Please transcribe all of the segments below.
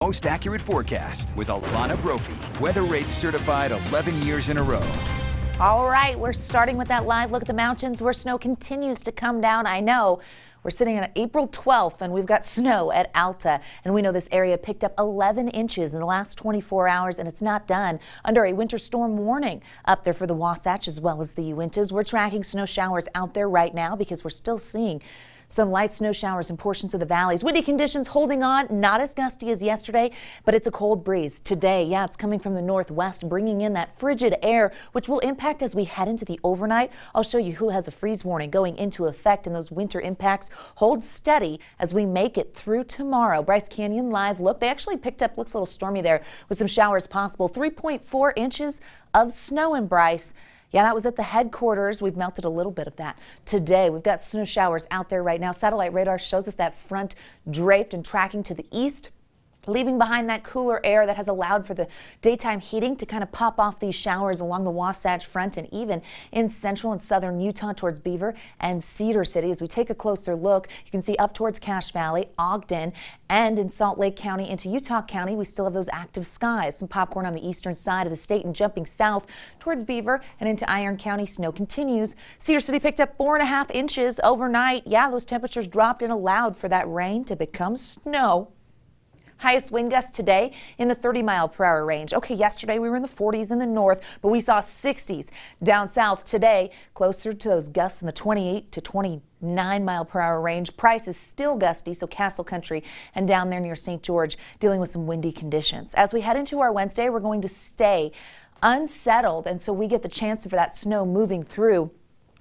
Most accurate forecast with Alana Brophy. Weather rates certified 11 years in a row. All right, we're starting with that live look at the mountains where snow continues to come down. I know we're sitting on April 12th and we've got snow at Alta, and we know this area picked up 11 inches in the last 24 hours, and it's not done. Under a winter storm warning up there for the Wasatch as well as the Uintas. We're tracking snow showers out there right now because we're still seeing some light snow showers in portions of the valleys. Windy conditions holding on, not as gusty as yesterday, but it's a cold breeze today. Yeah, it's coming from the northwest, bringing in that frigid air, which will impact as we head into the overnight. I'll show you who has a freeze warning going into effect, and those winter impacts hold steady as we make it through tomorrow. Bryce Canyon live look. They actually picked up, looks a little stormy there with some showers possible. 3.4 inches of snow in Bryce. Yeah, that was at the headquarters. We've melted a little bit of that today. We've got snow showers out there right now. Satellite radar shows us that front draped and tracking to the east, leaving behind that cooler air that has allowed for the daytime heating to kind of pop off these showers along the Wasatch Front and even in central and southern Utah towards Beaver and Cedar City. As we take a closer look, you can see up towards Cache Valley, Ogden, and in Salt Lake County into Utah County, we still have those active skies. Some popcorn on the eastern side of the state and jumping south towards Beaver and into Iron County. Snow continues. Cedar City picked up 4.5 inches overnight. Yeah, those temperatures dropped and allowed for that rain to become snow. Highest wind gusts today in the 30-mile-per-hour range. Okay, yesterday we were in the 40s in the north, but we saw 60s down south today, closer to those gusts in the 28 to 29-mile-per-hour range. Price is still gusty, so Castle Country and down there near St. George dealing with some windy conditions. As we head into our Wednesday, we're going to stay unsettled, and so we get the chance for that snow moving through.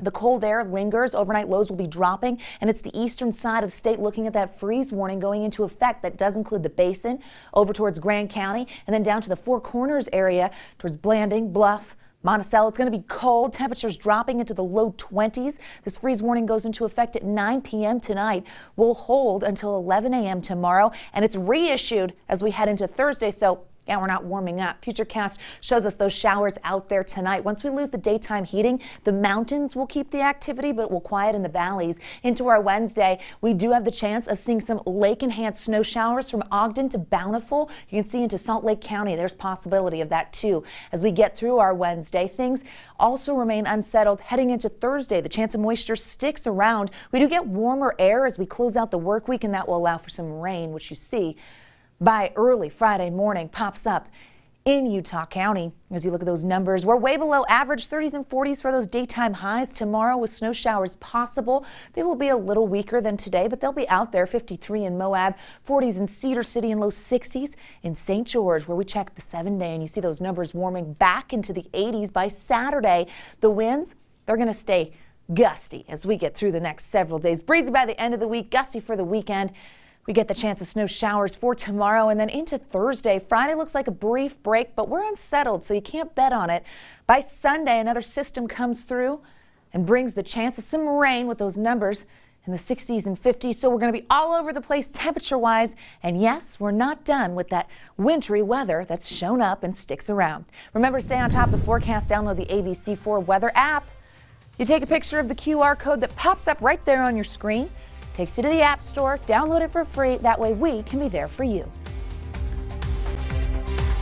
The cold air lingers. Overnight lows will be dropping, and it's the eastern side of the state looking at that freeze warning going into effect. That does include the basin over towards Grand County and then down to the Four Corners area towards Blanding, Bluff, Monticello. It's going to be cold. Temperatures dropping into the low 20s. This freeze warning goes into effect at 9 p.m. tonight. Will hold until 11 a.m. tomorrow, and it's reissued as we head into Thursday. So yeah, we're not warming up. Futurecast shows us those showers out there tonight. Once we lose the daytime heating, the mountains will keep the activity, but it will quiet in the valleys. Into our Wednesday, we do have the chance of seeing some lake-enhanced snow showers from Ogden to Bountiful. You can see into Salt Lake County. There's possibility of that too. As we get through our Wednesday, things also remain unsettled. Heading into Thursday, the chance of moisture sticks around. We do get warmer air as we close out the work week, and that will allow for some rain, which you see by early Friday morning pops up in Utah County. As you look at those numbers, we're way below average, 30s and 40s for those daytime highs tomorrow with snow showers possible. They will be a little weaker than today, but they'll be out there. 53 in Moab, 40s in Cedar City, and low 60s in St. George, where we check the 7-day, and you see those numbers warming back into the 80s by Saturday. The winds, they're going to stay gusty as we get through the next several days. Breezy by the end of the week, gusty for the weekend. We get the chance of snow showers for tomorrow and then into Thursday. Friday looks like a brief break, but we're unsettled, so you can't bet on it. By Sunday, another system comes through and brings the chance of some rain with those numbers in the 60s and 50s. So we're going to be all over the place temperature-wise. And yes, we're not done with that wintry weather that's shown up and sticks around. Remember to stay on top of the forecast. Download the ABC4 weather app. You take a picture of the QR code that pops up right there on your screen. Takes you to the App Store. Download it for free. That way we can be there for you.